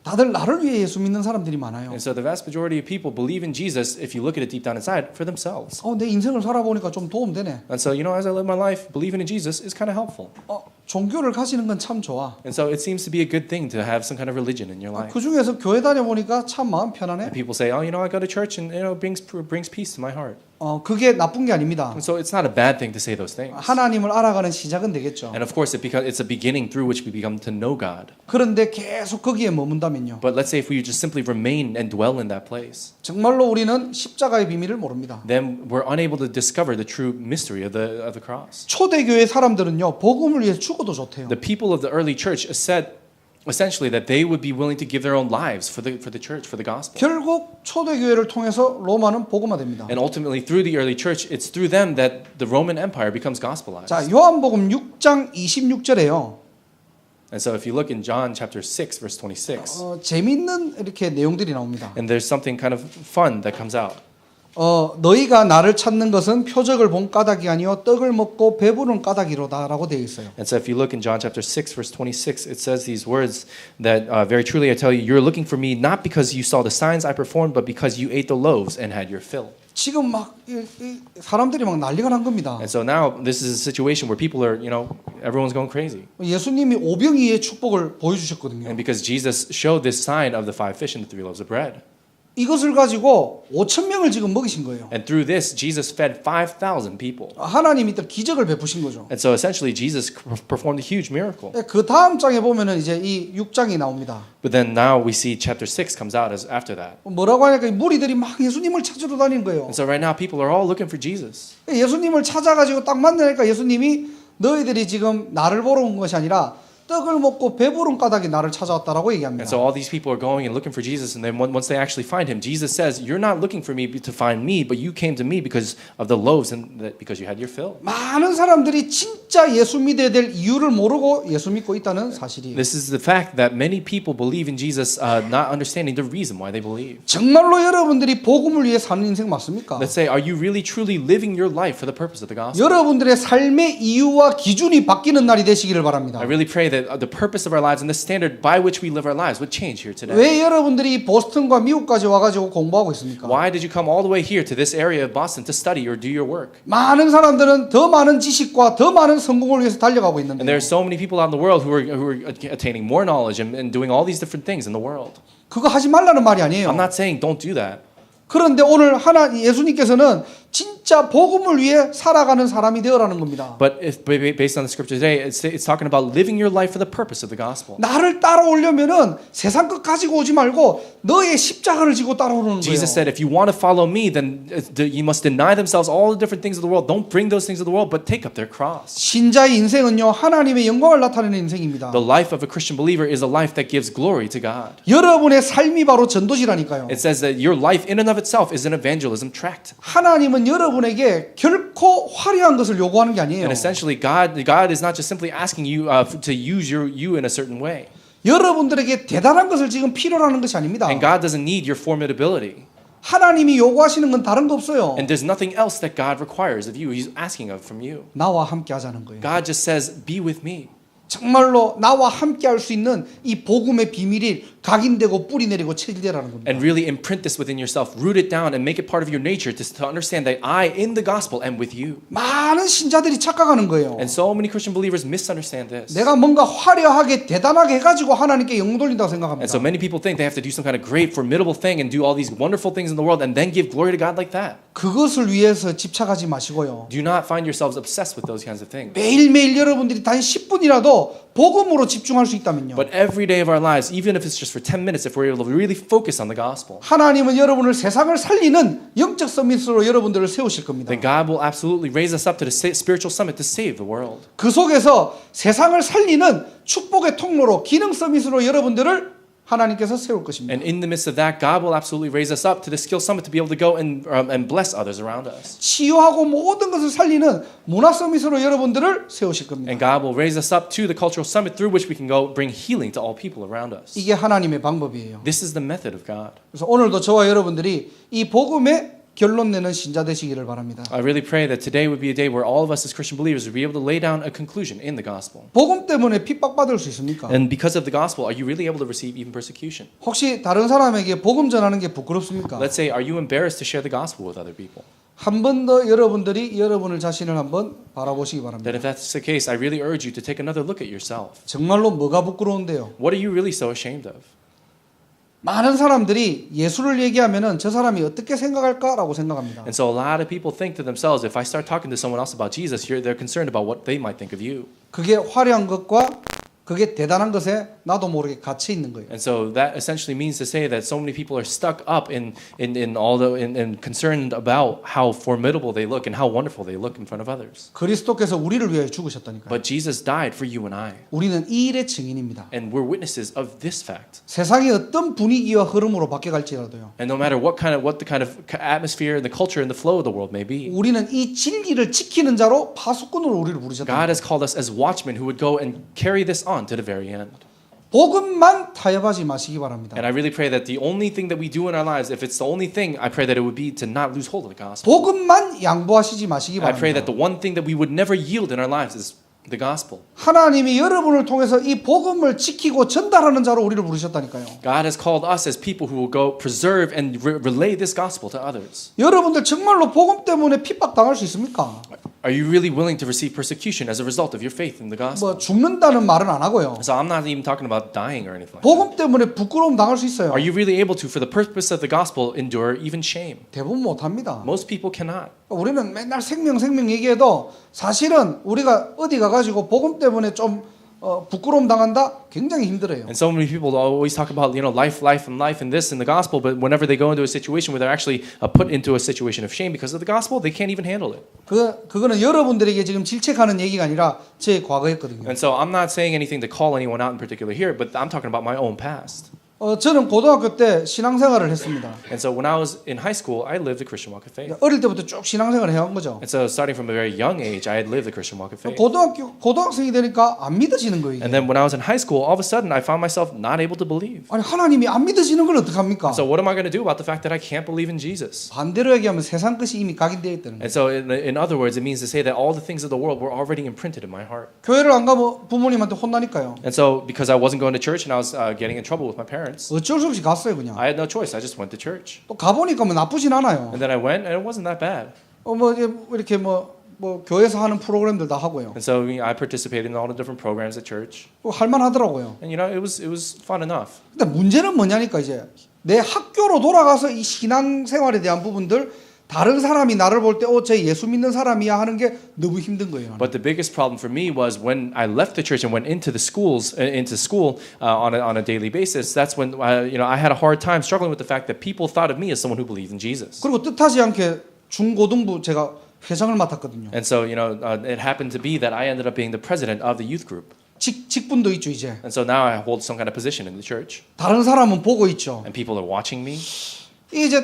다들 나를 위해 예수 믿는 사람들이 많아요. And so the vast majority of people believe in Jesus, if you look at it deep down inside, for themselves. 내 인생을 살아보니까 좀 도움되네. And so, as I live my life, believing in Jesus is kind of helpful. 종교를 가지는 건 참 좋아. And so it seems to be a good thing to have some kind of religion in your life. 그 중에서 교회 다녀보니까 참 마음 편하네. And people say, I go to church and it brings peace to my heart. 그게 나쁜 게 아닙니다. And so it's not a bad thing to say those things. 하나님을 알아가는 시작은 되겠죠. And of course, it's a beginning through which we become to know God. 그런데 계속 거기에 머문다면요. But let's say if we just simply remain and dwell in that place, 정말로 우리는 십자가의 비밀을 모릅니다. then we're unable to discover the true mystery of the cross. 초대교회 사람들은요, 복음을 위해 죽어도 좋대요. The people of the early church said essentially that they would be willing to give their own lives for the church, for the gospel. 결국 초대교회를 통해서 로마는 복음화됩니다. And ultimately through the early church, it's through them that the Roman Empire becomes gospelized. 자, 요한복음 6장 26절에요. And so if you look in John chapter 6 verse 26, 재밌는 이렇게 내용들이 나옵니다. and there's something kind of fun that comes out. 너희가 나를 찾는 것은 표적을 본 까닭이 아니요 떡을 먹고 배부른 까닭이로다라고 되어 있어요. And so if you look in John chapter 6 verse 26, it says these words that very truly I tell you, you're looking for me not because you saw the signs I performed, but because you ate the loaves and had your fill. 지금 막 사람들이 막 난리가 난 겁니다. And so now this is a situation where people are, everyone's going crazy. 예수님이 오병이의 축복을 보여주셨거든요. And because Jesus showed this sign of the 5 fish and the 3 loaves of bread. 이것을 가지고 5천 명을 지금 먹이신 거예요. And through this, Jesus fed 5,000 people. 하나님이 또 기적을 베푸신 거죠. And so essentially, Jesus performed a huge miracle. 그 다음 장에 보면은 이제 이 6장이 나옵니다. But then now we see chapter 6 comes out as after that. 뭐라고 하니까 무리들이 막 예수님을 찾으러 다니는 거예요. And so right now, people are all looking for Jesus. 예수님을 찾아가지고 딱 만나니까 예수님이 너희들이 지금 나를 보러 온 것이 아니라 떡을 먹고 배부른 까닭이 나를 찾아왔다라고 얘기합니다. And so all these people are going and looking for Jesus, and then once they actually find him, Jesus says, "You're not looking for me to find me, but you came to me because of the loaves and because you had your fill." 많은 사람들이 진짜 예수 믿어야 될 이유를 모르고 예수 믿고 있다는 사실이에요. This is the fact that many people believe in Jesus, not understanding the reason why they believe. 정말로 여러분들이 복음을 위해 사는 인생 맞습니까? Let's say, are you really truly living your life for the purpose of the gospel? 여러분들의 삶의 이유와 기준이 바뀌는 날이 되시기를 바랍니다. I really pray that the purpose of our lives and the standard by which we live our lives would change here today. 왜 여러분들이 보스턴과 미국까지 와가지고 공부하고 있습니까? Why did you come all the way here to this area of Boston to study or do your work? 많은 사람들은 더 많은 지식과 더 많은 성공을 위해서 달려가고 And 있는데 there are so many people out in the world who are attaining more knowledge and doing all these different things in the world. 그거 하지 말라는 말이 아니에요. I'm not saying don't do that. 그런데 오늘 예수님께서는 진짜 복음을 위해 살아가는 사람이 되어라는 겁니다. But based on the scripture today, it's talking about living your life for the purpose of the gospel. 나를 따라오려면은 세상 것 가지고 오지 말고 너의 십자가를 지고 따라오는 거예요. Jesus said, if you want to follow me, then you must deny themselves all the different things of the world. Don't bring those things of the world, but take up their cross. 신자의 인생은요 하나님의 영광을 나타내는 인생입니다. The life of a Christian believer is a life that gives glory to God. 여러분의 삶이 바로 전도지라니까요. It says that your life in and of itself is an evangelism tract. 하나님은 여러분에게 결코 화려한 것을 요구하는 게 아니에요. And essentially, God is not just simply asking you to use you in a certain way. 여러분들에게 대단한 것을 지금 필요로 하는 것이 아닙니다. And God doesn't need your formidability. 하나님이 요구하시는 건 다른 거 없어요. And there's nothing else that God requires of you. He's asking of from you. 나와 함께 하자는 거예요. God just says, be with me. 정말로 나와 함께 할 수 있는 이 복음의 비밀이 각인되고 뿌리 내리고 체질되라는 겁니다. And really imprint this within yourself. Root it down and make it part of your nature to understand that I, in the gospel, am with you. 많은 신자들이 착각하는 거예요. And so many Christian believers misunderstand this. 내가 뭔가 화려하게 대단하게 해가지고 하나님께 영광 돌린다고 And 생각합니다. so many people think they have to do some kind of great, formidable thing and do all these wonderful things in the world and then give glory to God like that. 그것을 위해서 집착하지 마시고요. Do not find yourselves obsessed with those kinds of things. 매일매일 여러분들이 단 10분이라도 복음으로 집중할 수 있다면요. But every day of our lives, even if it's just for 10 minutes, if we're able to really focus on the gospel, 하나님은 여러분을 세상을 살리는 영적 서밋으로 여러분들을 세우실 겁니다. then God will absolutely raise us up to the spiritual summit to save the world. 그 속에서 세상을 살리는 축복의 통로로 기능 서밋으로 여러분들을 하나님께서 세울 것입니다. And in the midst of that, God will absolutely raise us up to the skill summit to be able to go and bless others around us. 치유하고 모든 것을 살리는 문화 서밋으로 여러분들을 세우실 겁니다. And God will raise us up to the cultural summit through which we can go bring healing to all people around us. 이게 하나님의 방법이에요. This is the method of God. 그래서 오늘도 저와 여러분들이 이 복음의 결론 내는 신자 되시기를 바랍니다. I really pray that today would be a day where all of us as Christian believers would be able to lay down a conclusion in the gospel. 복음 때문에 핍박받을 수 있습니까? And because of the gospel, are you really able to receive even persecution? 혹시 다른 사람에게 복음 전하는 게 부끄럽습니까? Let's say, are you embarrassed to share the gospel with other people? 한 번 더 여러분들이 여러분을 자신을 한번 바라보시기 바랍니다. Then if that's the case, I really urge you to take another look at yourself. 정말로 뭐가 부끄러운데요? What are you really so ashamed of? 많은 사람들이 예수를 얘기하면은 저 사람이 어떻게 생각할까라고 생각합니다. And so a lot of people think to themselves, if I start talking to someone else about Jesus, they're concerned about what they might think of you. 그게 화려한 것과 그게 대단한 것에 나도 모르게 갇혀 있는 거예요. And so that essentially means to say that so many people are stuck up in concerned about how formidable they look and how wonderful they look in front of others. 그리스도께서 우리를 위해 죽으셨다니까요. But Jesus died for you and I. 우리는 이 일의 증인입니다. And we're witnesses of this fact. 세상이 어떤 분위기와 흐름으로 바뀌어갈지라도요. And no matter what the kind of atmosphere and the culture and the flow of the world may be, 우리는 이 진리를 지키는 자로 파수꾼으로 우리를 God 부르셨다. has called us as watchmen who would go and carry this on to the very end. 복음만 타협하지 마시기 바랍니다. And I really pray that the only thing that we do in our lives, if it's the only thing, I pray that it would be to not lose hold of the gospel. 복음만 양보하시지 마시기 I pray that 바랍니다. the one thing that we would never yield in our lives is the gospel. 하나님이 여러분을 통해서 이 복음을 지키고 전달하는 자로 우리를 부르셨다니까요. God has called us as people who will go preserve and relay this gospel to others. 여러분들 정말로 복음 때문에 핍박당할 수 있습니까? Are you really willing to receive persecution as a result of your faith in the gospel? 뭐 죽는다는 말은 안 하고요. So I'm not even talking about dying or anything like that. 복음 때문에 부끄러움 당할 수 있어요. Are you really able to, for the purpose of the gospel, endure even shame? 대부분 못 합니다. Most people cannot. 우리는 맨날 생명 얘기해도 사실은 우리가 어디 가가지고 복음 때문에 좀 부끄러움 당한다 굉장히 힘들어요. And so many people always talk about life and this in the gospel, but whenever they go into a situation where they're actually put into a situation of shame because of the gospel, they can't even handle it. 그거는 여러분들에게 지금 질책하는 얘기가 아니라 제 과거였거든요. And so I'm not saying anything to call anyone out in particular here, but I'm talking about my own past. 저는 고등학교 때 신앙생활을 했습니다. And so when I was in high school, I lived the Christian walk of faith. 어릴 때부터 쭉 신앙생활을 해온 거죠. And so starting from a very young age, I had lived the Christian walk of faith. 고등학생이 되니까 안 믿어지는 거예요. And then when I was in high school, all of a sudden I found myself not able to believe. 아니 하나님이 안 믿어지는 걸 어떡합니까? So what am I going to do about the fact that I can't believe in Jesus? 반대로 얘기하면 세상 것이 이미 각인되어 있다는 거예요. And so in other words, it means to say that all the things of the world were already imprinted in my heart. 교회를 안 가면 부모님한테 혼나니까요. And so because I wasn't going to church and I was getting in trouble with my parents, 어쩔 수 없이 갔어요 그냥. I had no choice. I just went to church. 또 가보니까 뭐 나쁘진 않아요. And then I went and it wasn't that bad. 이렇게 뭐 교회에서 하는 프로그램들 다 하고요. And so I participated in all the different programs at church. 할만하더라고요. And you know, it was fun enough. 근데 문제는 뭐냐니까 이제 내 학교로 돌아가서 이 신앙생활에 대한 부분들 다른 사람이 나를 볼 때 쟤 예수 믿는 사람이야 하는 게 너무 힘든 거예요. But the biggest problem for me was when I left the church and went into the schools, into school on a daily basis. That's when I had a hard time struggling with the fact that people thought of me as someone who believed in Jesus. 그리고 뜻하지 않게 중고등부 제가 회장을 맡았거든요. And so it happened to be that I ended up being the president of the youth group. 직분도 있죠 이제. And so now I hold some kind of position in the church. 다른 사람은 보고 있죠. And people are watching me. 이제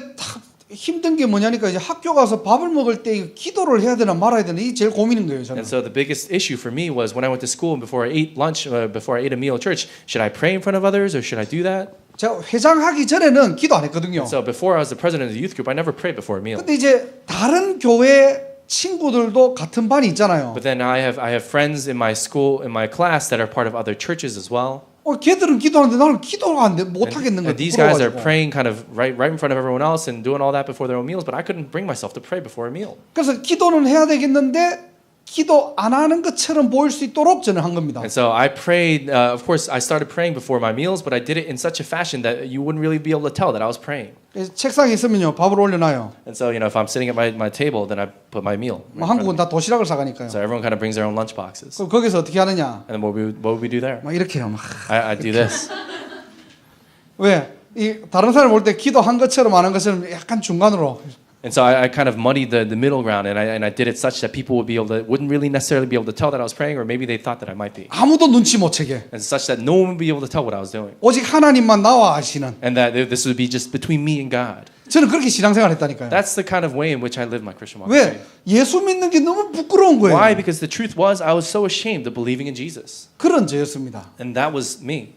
힘든 게 뭐냐니까 이제 학교 가서 밥을 먹을 때 기도를 해야 되나 말아야 되나 이게 제일 고민인 거예요 저는. And so the biggest issue for me was when I went to school and before I ate lunch, before I ate a meal at church, should I pray in front of others or should I do that? 제가 회장하기 전에는 기도 안 했거든요. So before I was the president of the youth group, I never prayed before a meal. 근데 이제 다른 교회 친구들도 같은 반이 있잖아요. But then I have friends in my school, in my class that are part of other churches as well. 걔들은 기도하는데 나는 기도가 못 하겠는 거예요. And these guys are praying kind of right in front of everyone else and doing all that before their own meals, but I couldn't bring myself to pray before a meal. 그래서 기도는 해야 되겠는데 기도 안 하는 것처럼 보일 수 있도록 저는 한 겁니다. And so I prayed. Of course, I started praying before my meals, but I did it in such a fashion that you wouldn't really be able to tell that I was praying. 책상에 있으면요 밥을 올려놔요. And so if I'm sitting at my table, then I put my meal. 한국은 다 도시락을 사가니까요. So everyone kind of brings their own lunch boxes. 그럼 거기서 어떻게 하느냐? And then what would we do there? 막 이렇게 해요. 막. I do this. 왜? 이 다른 사람 볼 때 기도한 것처럼 안 한 것처럼 약간 중간으로. And so I kind of muddied the middle ground, and I did it such that people wouldn't really necessarily be able to tell that I was praying, or maybe they thought that I might be. 아무도 눈치 못 채게. And such that no one would be able to tell what I was doing. 오직 하나님만 나와 아시는. And that this would be just between me and God. 저는 그렇게 신앙생활 했다니까요. That's the kind of way in which I live my Christian walk. 왜? 예수 믿는 게 너무 부끄러운 거예요. Why? Because the truth was I was so ashamed of believing in Jesus. 그런 저였습니다. And that was me.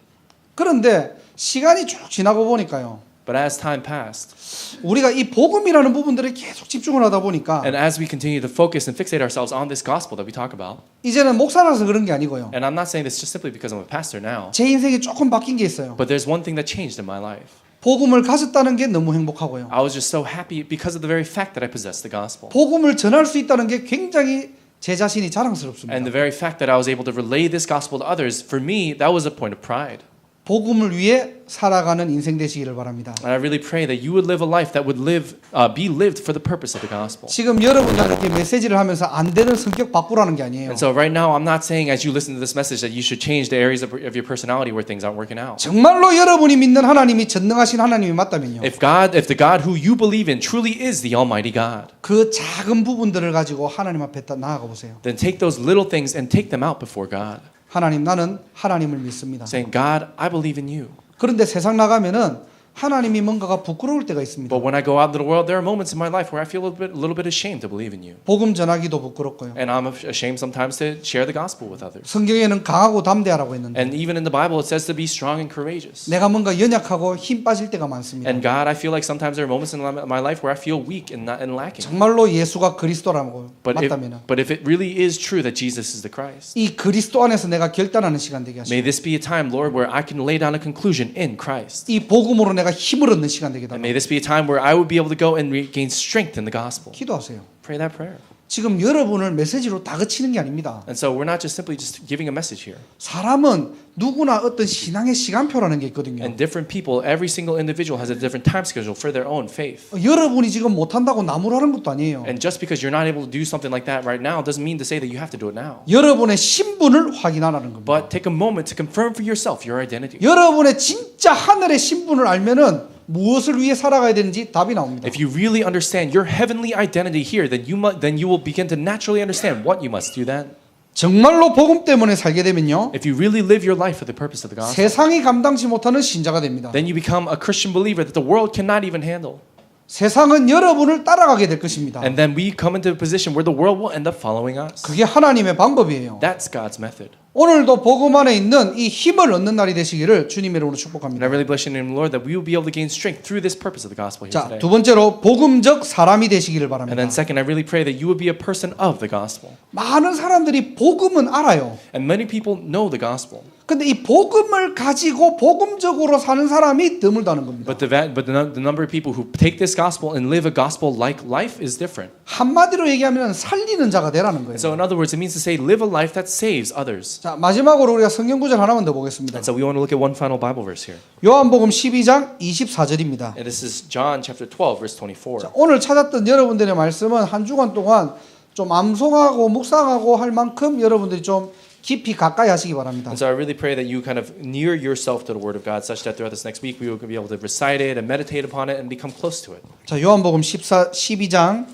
그런데 시간이 쭉 지나고 보니까요. But as time passed, 우리가 이 복음이라는 부분들에 계속 집중을 하다 보니까 and as we continue to focus and fixate ourselves on this gospel that we talk about, 이제는 목사라서 그런 게 아니고요. and I'm not saying this just simply because I'm a pastor now, 제 인생이 조금 바뀐 게 있어요. but there's one thing that changed in my life. 복음을 가졌다는 게 너무 행복하고요. I was just so happy because of the very fact that I possessed the gospel. 복음을 전할 수 있다는 게 굉장히 제 자신이 자랑스럽습니다. And the very fact that I was able to relay this gospel to others, for me, that was a point of pride. 복음을 위해 살아가는 인생 되시기를 바랍니다. And I really pray that you would live a life that would be lived for the purpose of the gospel. 지금 여러분들에게 메시지를 하면서 안 되는 성격 바꾸라는 게 아니에요. And so right now, I'm not saying as you listen to this message that you should change the areas of your personality where things aren't working out. 정말로 여러분이 믿는 하나님이 전능하신 하나님이 맞다면요. If the God who you believe in truly is the Almighty God, 그 작은 부분들을 가지고 하나님 앞에 나아가 보세요. then take those little things and take them out before God. 하나님 나는 하나님을 믿습니다. Saying, God, I believe in you. 그런데 세상 나가면은 하나님이 뭔가가 부끄러울 때가 있습니다. But when I go out into the world, there are moments in my life where I feel a little bit ashamed to believe in you. 복음 전하기도 부끄럽고요. And I'm ashamed sometimes to share the gospel with others. 성경에는 강하고 담대하라고 했는데 And even in the Bible, it says to be strong and courageous. 내가 뭔가 연약하고 힘 빠질 때가 많습니다. And God, I feel like sometimes there are moments in my life where I feel weak and lacking. 정말로 예수가 그리스도라고 But 맞다면 if it really is true that Jesus is the Christ, 이 그리스도 안에서 내가 결단하는 시간 되게 하시고 may this be a time, Lord, where I can lay down a conclusion in Christ. 이 복음으로 내가 힘을 얻는 시간 되게 And 달라. may this be a time where I would be able to go and gain strength in the gospel. 기도하세요. Pray that prayer. 지금 여러분을 메시지로 다그치는 게 아닙니다. And so we're not just simply just giving a message here. 사람은 누구나 어떤 신앙의 시간표라는 게 있거든요. And different people, every single individual has a different time schedule for their own faith. 여러분이 지금 못한다고 나무라는 것도 아니에요. And just because you're not able to do something like that right now doesn't mean to say that you have to do it now. 여러분의 신분을 확인하라는 겁니다. But take a moment to confirm for yourself your identity. 여러분의 진짜 하늘의 신분을 알면은 무엇을 위해 살아가야 되는지 답이 나옵니다. If you really understand your heavenly identity here, then you will begin to naturally understand what you must do then. 정말로 복음 때문에 살게 되면요, If you really live your life for the purpose of the gospel, 세상이 감당치 못하는 신자가 됩니다. then you become a Christian believer that the world cannot even handle. 세상은 여러분을 따라가게 될 것입니다. And then we come into a position where the world will end up following us. 그게 하나님의 방법이에요. That's God's method. 오늘도 복음 안에 있는 이 힘을 얻는 날이 되시기를 주님의 이름으로 And 축복합니다. I really bless you in the name of the Lord that we will be able to gain strength through this purpose of the gospel here 자, today. 두 번째로 복음적 사람이 되시기를 And 바랍니다. then second, I really pray that you would be a person of the gospel. 많은 사람들이 복음은 알아요. And many people know the gospel. 근데 이 복음을 가지고 복음적으로 사는 사람이 드물다는 겁니다. But the number of people who take this gospel and live a gospel-like life is different. 한마디로 얘기하면 살리는 자가 되라는 거예요. So in other words, it means to say live a life that saves others. 자, 마지막으로 우리가 성경 구절 하나만 더 보겠습니다. And so we want to look at one final Bible verse here. 요한복음 12장 24절입니다. And this is John chapter 12 verse 24. 오늘 찾았던 여러분들의 말씀은 한 주간 동안 좀 암송하고 묵상하고 할 만큼 여러분들이 좀 깊이 가까이 하시기 바랍니다. And so I really pray that you kind of near yourself to the Word of God, such that throughout this next week we will be able to recite it and meditate upon it and become close to it. 자, 요한복음 12장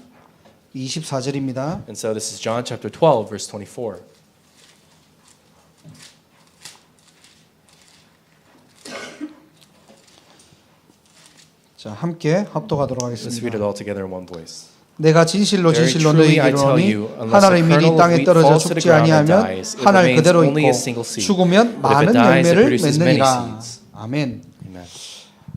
24절입니다. And so this is John chapter 12 verse 24. 자, 함께 합독하도록 Let's read 하겠습니다. it all together in one voice. 내가 진실로 Very 진실로 truly I 너희에게 tell 이르노니 you, unless 하나의 a 밀이 kernel of 땅에 wheat 떨어져 falls to the 죽지 ground and 아니하면 dies, it 하늘 remains 그대로 only a 있고 single seed. 죽으면 But if it 많은 dies, it 열매를 produces many 맺느니라. seeds. 아멘. Amen.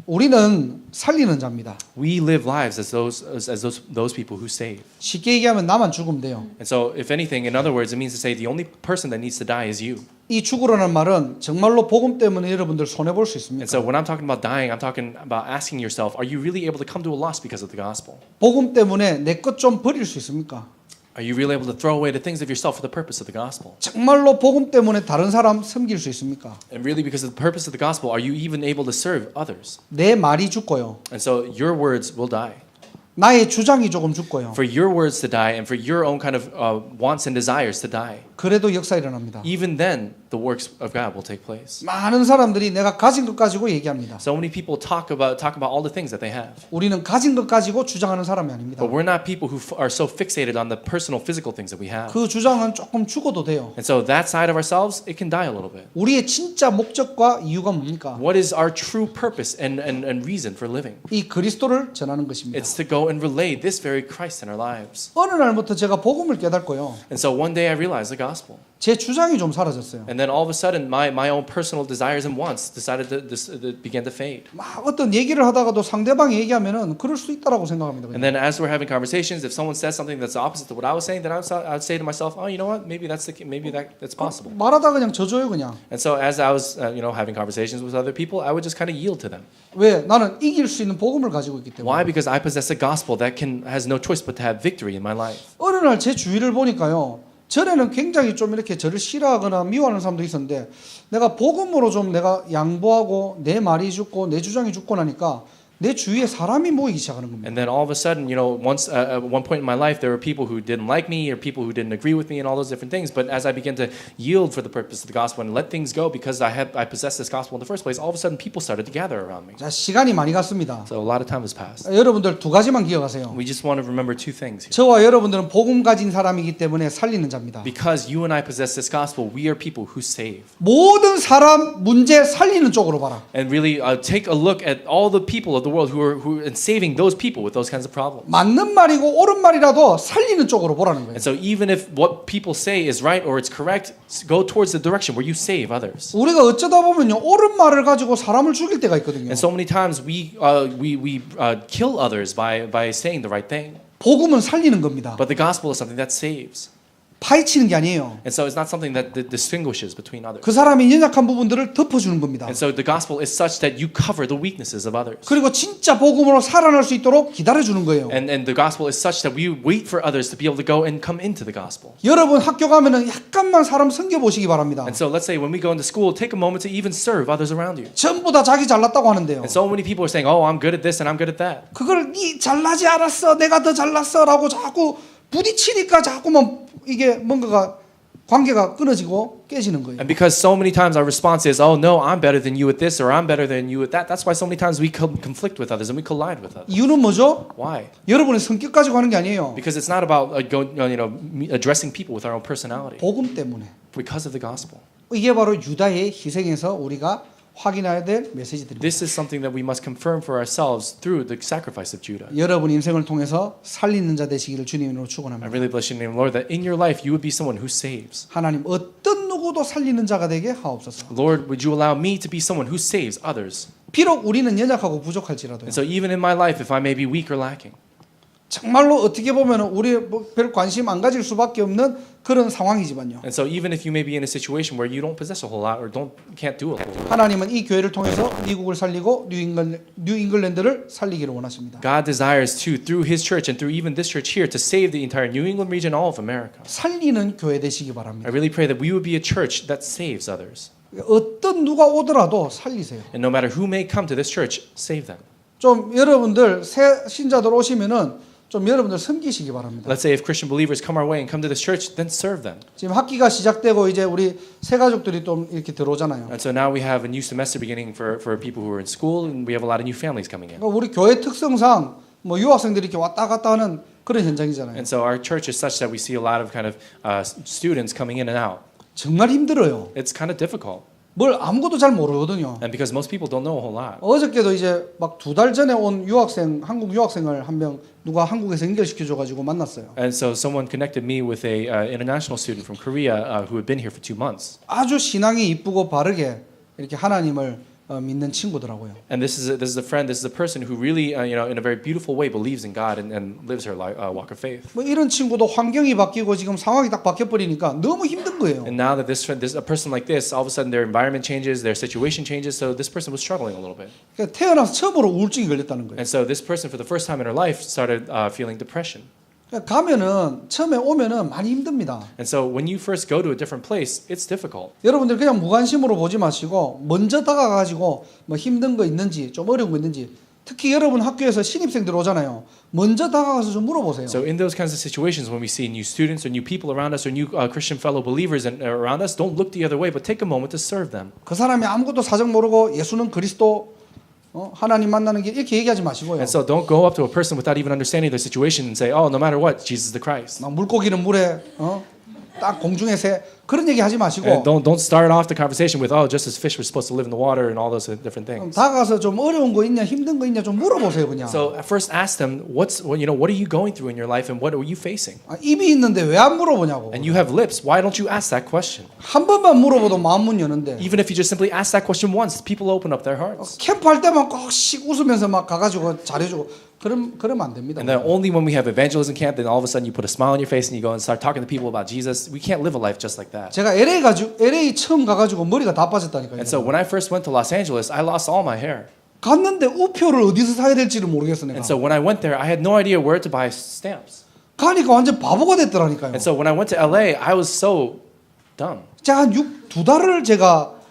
우리는 살리는 자입니다. We live lives as those people who save. 쉽게 얘기하면 나만 죽으면 돼요. And so if anything, in other words, it means to say the only person that needs to die is you. 이 죽으라는 말은 정말로 복음 때문에 여러분들 손해 볼 수 And 있습니까? so when I'm talking about dying, I'm talking about asking yourself, are you really able to come to a loss because of the gospel? 복음 때문에 내 것 좀 버릴 수 있습니까? Are you really able to throw away the things of yourself for the purpose of the gospel? 정말로 복음 때문에 다른 사람 섬길 수 있습니까? And really because of the purpose of the gospel, are you even able to serve others? 내 말이 죽고요. And so your words will die. 나의 주장이 조금 죽고요. For your words to die and for your own kind of wants and desires to die. 그래도 역사 일어납니다. Even then, the works of God will take place. 많은 사람들이 내가 가진 것 가지고 얘기합니다. So many people talk about all the things that they have. 우리는 가진 것 가지고 주장하는 사람이 아닙니다. But we're not people who are so fixated on the personal, physical things that we have. 그 주장은 조금 죽어도 돼요. And so that side of ourselves, it can die a little bit. 우리의 진짜 목적과 이유가 뭡니까? What is our true purpose and reason for living? 이 그리스도를 전하는 것입니다. It's to go and relay this very Christ in our lives. 어느 날부터 제가 복음을 깨닫고요. And so one day I realized the gospel. 제 주장이 좀 사라졌어요. And then all of a sudden, my own personal desires and wants decided to began to fade. 막 어떤 얘기를 하다가도 상대방이 얘기하면은 그럴 수 있다라고 생각합니다. And then as we're having conversations, if someone says something that's opposite to what I was saying, then I would say to myself, oh, you know what? Maybe that's possible. 말하다 그냥 져줘요 그냥. And so as I was, having conversations with other people, I would just kind of yield to them. 왜? 나는 이길 수 있는 복음을 가지고 있기 때문에. Why? Because I possess a gospel that has no choice but to have victory in my life. 어느 날 제 주위를 보니까요. 전에는 굉장히 좀 이렇게 저를 싫어하거나 미워하는 사람도 있었는데 내가 복음으로 좀 내가 양보하고 내 말이 죽고 내 주장이 죽고 나니까 내 주위에 사람이 모이기 시작하는 겁니다. And then all of a sudden, once at one point in my life, there were people who didn't like me or people who didn't agree with me and all those different things. But as I began to yield for the purpose of the gospel and let things go because I possessed this gospel in the first place, all of a sudden people started to gather around me. 자, 시간이 많이 갔습니다. So a lot of time has passed. 여러분들 두 가지만 기억하세요. We just want to remember two things here. 저와 여러분들은 복음 가진 사람이기 때문에 살리는 자입니다. Because you and I possess this gospel, we are people who save. 모든 사람 문제 살리는 쪽으로 봐라. And really take a look at all the people of the world who are and saving those people with those kinds of problems. 맞는 말이고 옳은 말이라도 살리는 쪽으로 보라는 거예요. And so even if what people say is right or it's correct, go towards the direction where you save others. 우리가 어쩌다 보면요 옳은 말을 가지고 사람을 죽일 때가 있거든요. And so many times we kill others by saying the right thing. 복음은 살리는 겁니다. But the gospel is something that saves. 파헤치는 게 아니에요. And so it's not something that distinguishes between others. 그 사람이 연약한 부분들을 덮어주는 겁니다. And so the gospel is such that you cover the weaknesses of others. 그리고 진짜 복음으로 살아날 수 있도록 기다려주는 거예요. And the gospel is such that we wait for others to be able to go and come into the gospel. 여러분 학교 가면은 약간만 사람 섬겨 보시기 바랍니다. And so let's say when we go into school, take a moment to even serve others around you. 전부 다 자기 잘났다고 하는데요. And so many people are saying, "Oh, I'm good at this and I'm good at that." 그걸 니 잘나지 않았어, 내가 더 잘났어라고 자꾸 부딪히니까 자꾸만 이게 뭔가가 관계가 끊어지고 깨지는 거예요. And because so many times our response is, oh no, I'm better than you at this, or I'm better than you at that. That's why so many times we conflict with others and we collide with others. 이유는 뭐죠? Why? 여러분의 성격 가지고 하는 게 아니에요. Because it's not about addressing people with our own personality. 복음 때문에. Because of the gospel. 이게 바로 유다의 희생에서 우리가 확인해야 될 메시지들입니다. This is something that we must confirm for ourselves through the sacrifice of Judah. 여러분 인생을 통해서 살리는 자 되시기를 주님으로 I 축원합니다. really bless your name, Lord, that in your life you would be someone who saves. 하나님 어떤 누구도 살리는 자가 되게 하옵소서. Lord, would you allow me to be someone who saves others? 비록 우리는 연약하고 부족할지라도 And so even in my life, if I may be weak or lacking, 정말로 어떻게 보면 우리 별 관심 안 가질 수밖에 없는 그런 상황이지만요. and so even if you may be in a situation where you don't possess a whole lot or can't do a whole lot, 하나님은 이 교회를 통해서 미국을 살리고 뉴잉글랜드를 살리기를 원하십니다. God desires to, through His church and through even this church here, to save the entire New England region, all of America. 살리는 교회 되시기 바랍니다. I really pray that we would be a church that saves others. 어떤 누가 오더라도 살리세요. And no matter who may come to this church, save them. 좀 여러분들 새 신자들 오시면은 좀 여러분들 섬기시기 바랍니다. Let's say if Christian believers come our way and come to this church, then serve them. 지금 학기가 시작되고 이제 우리 새 가족들이 좀 이렇게 들어오잖아요. And so now we have a new semester beginning for people who are in school, and we have a lot of new families coming in. 그러니까 우리 교회 특성상 뭐 유학생들이 이렇게 왔다 갔다 하는 그런 현장이잖아요. And so our church is such that we see a lot of kind of students coming in and out. 정말 힘들어요. It's kind of difficult. 뭘 아무것도 잘 모르거든요. And because most people don't know a whole lot. 어저께도 이제 막 2달 전에 온 유학생, 한국 유학생을 한 명 누가 한국에서 연결시켜 줘 가지고 만났어요. And so someone connected me with a international student from Korea who had been here for 2 months. 아주 신앙이 이쁘고 바르게 이렇게 하나님을 믿는 친구더라고요. And this is a friend, this is a person who really, in a very beautiful way, believes in God and lives her walk of faith. 뭐 이런 친구도 환경이 바뀌고 지금 상황이 딱 바뀌어 버리니까 너무 힘든 거예요. And now that a person like this, all of a sudden their environment changes, their situation changes, so this person was struggling a little bit. 그러니까 태어나서 처음으로 우울증이 걸렸다는 거예요. And so this person, for the first time in her life, started feeling depression. 그러니까 가면은 처음에 오면은 많이 힘듭니다. And so when you first go to a different place, it's difficult. 여러분들 그냥 무관심으로 보지 마시고 먼저 다가가지고 뭐 힘든 거 있는지 좀 어려운 거 있는지 특히 여러분 학교에서 신입생들 오잖아요. 먼저 다가가서 좀 물어보세요. So in those kinds of situations, when we see new students or new people around us or new Christian fellow believers around us, don't look the other way, but take a moment to serve them. 그 사람이 아무것도 사정 모르고 예수는 그리스도 하나님 만나는 길 이렇게 얘기하지 마시고요. And so don't go up to a person without even understanding their situation and say, oh, no matter what, Jesus is the Christ. 막 물고기는 물에 딱 공중에 새 그런 얘기 하지 마시고 And don't start off the conversation with, oh, just as fish were supposed to live in the water and all those different things. 다가가서 좀 어려운 거 있냐 힘든 거 있냐 좀 물어보세요 그냥. So first ask them, what are you going through in your life and what are you facing? 입이 있는데 왜 안 물어보냐고. And you have lips, why don't you ask that question? 한 번만 물어봐도 마음 문 여는데. Even if you just simply ask that question once, people open up their hearts. 캠프할 때만 꼭씩 웃으면서 막 가가지고 잘해주고 그러면 안 됩니다. And then only when we have evangelism camp, then all of a sudden you put a smile on your face and you go and start talking to people about Jesus. We can't live a life just like that. 제가 LA 처음 가가지고 머리가 다 빠졌다니까요. And so when I first went to Los Angeles, I lost all my hair. 갔는데 우표를 어디서 사야 될지를 모르겠어 내가. And so when I went there, I had no idea where to buy stamps. 가니까 완전 바보가 됐더라니까요. And so when I went to LA, I was so dumb. 제가 한 2달을 제가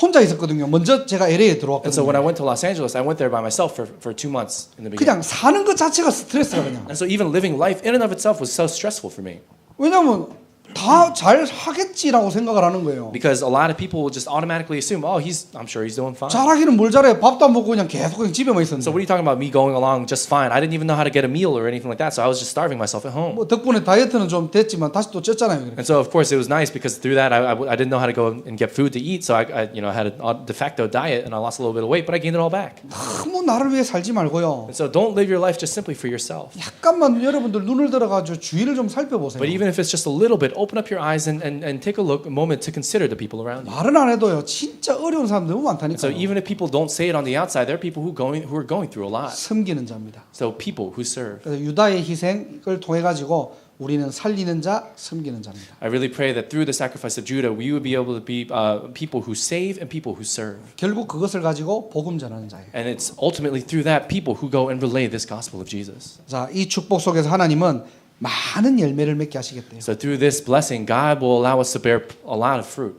혼자 있었거든요. 먼저 제가 LA에 And so when 들어왔거든요. I went to Los Angeles, I went there by myself for 2 months in the beginning. 그냥 사는 것 자체가 스트레스가 그냥. And so even living life in and of itself was so stressful for me. 왜냐면 다 잘 하겠지라고 생각을 하는 거예요. Because a lot of people will just automatically assume, oh, I'm sure he's doing fine. 잘하기는 뭘 잘해. 밥도 안 먹고 그냥 계속 그냥 집에만 있었는데. So what are you talking about me going along just fine? I didn't even know how to get a meal or anything like that, so I was just starving myself at home. 뭐 덕분에 다이어트는 좀 됐지만 다시 또 쪘잖아요. And so of course it was nice because through that I didn't know how to go and get food to eat, so I had a de facto diet and I lost a little bit of weight, but I gained it all back. 너무 나를 위해 살지 말고요. And so don't live your life just simply for yourself. 약간만 여러분들 눈을 들어가지고 주위를 좀 살펴보세요. But even if it's just a little bit, open up your eyes and take a moment to consider the people around you. 말은 안 해도요. 진짜 어려운 사람 너무 So 많다니까요. even if people don't say it on the outside, there are people who are going through a lot. 섬기는 자입니다. So people who serve. 그래서 유다의 희생을 통해 가지고 우리는 살리는 자, 섬기는 자입니다. I really pray that through the sacrifice of Judah, we would be able to be people who save and people who serve. 결국 그것을 가지고 복음 전하는 자예요. And it's ultimately through that people who go and relay this gospel of Jesus. 자, 이 축복 속에서 하나님은 많은 열매를 맺게 하시겠대요. So through this blessing, God will allow us to bear a lot of fruit.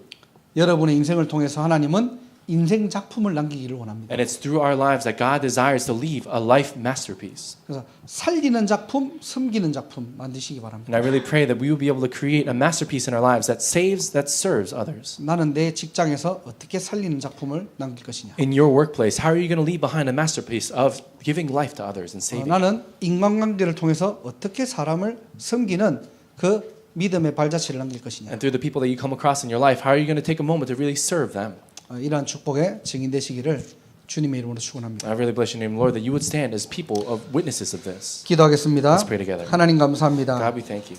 여러분의 인생을 통해서 하나님은 인생 작품을 남기기를 원합니다. And it's through our lives that God desires to leave a life masterpiece. 그래서 살리는 작품, 섬기는 작품 만드시기 바랍니다. And I really pray that we will be able to create a masterpiece in our lives that saves, that serves others. 나는 내 직장에서 어떻게 살리는 작품을 남길 것이냐. In your workplace, how are you going to leave behind a masterpiece of giving life to others and saving? 나는 인간관계를 통해서 어떻게 사람을 섬기는 그 믿음의 발자취를 남길 것이냐. And through the people that you come across in your life, how are you going to take a moment to really serve them? 이러한 축복의 증인되시기를 주님의 이름으로 축원합니다. I really bless your name, Lord, that you would stand as people of witnesses of this. 기도하겠습니다. Let's pray together. 하나님 감사합니다. God, we thank you.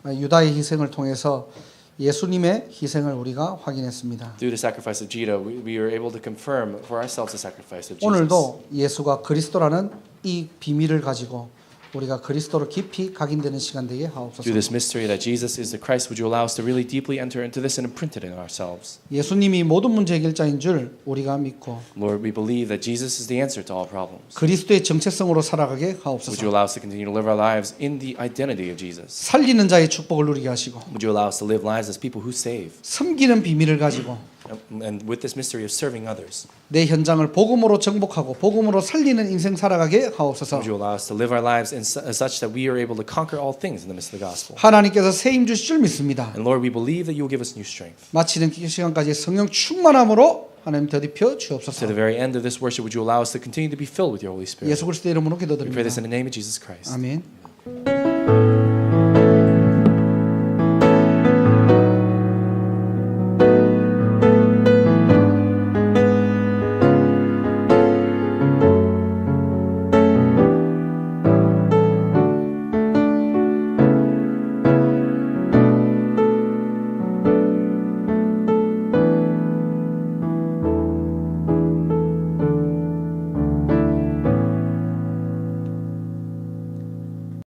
유다의 희생을 통해서 예수님의 희생을 우리가 확인했습니다. Through the sacrifice of Judah, we were able to confirm for ourselves the sacrifice of Jesus. 오늘도 예수가 그리스도라는 이 비밀을 가지고 우리가 그리스도로 깊이 각인되는 시간 되게 하옵소서. Through this mystery that Jesus is the Christ, would you allow us to really deeply enter into this and imprint it in ourselves? 예수님이 모든 문제 해결자인 줄 우리가 믿고 Lord, we believe that Jesus is the answer to all problems. 그리스도의 정체성으로 살아가게 Would you 하옵소서. allow us to continue to live our lives in the identity of Jesus? 살리는 자의 축복을 누리게 하시고 Would you allow us to live lives as people who save? 섬기는 비밀을 가지고 And with this mystery of serving others, 내 현장을 복음으로 정복하고 복음으로 살리는 인생 살아가게 하옵소서. would you allow us to live our lives such that we are able to conquer all things in the midst of the gospel? 하나님께서 새 힘 주실 줄 믿습니다. And Lord, we believe that you will give us new strength. 마치는 시간까지 성령 충만함으로 하나님 더딥혀 주옵소서. To the very end of this worship, would you allow us to continue to be filled with your Holy Spirit? 예수 그리스도 이름으로 We pray 기도드립니다. this in the name of Jesus Christ. 아멘.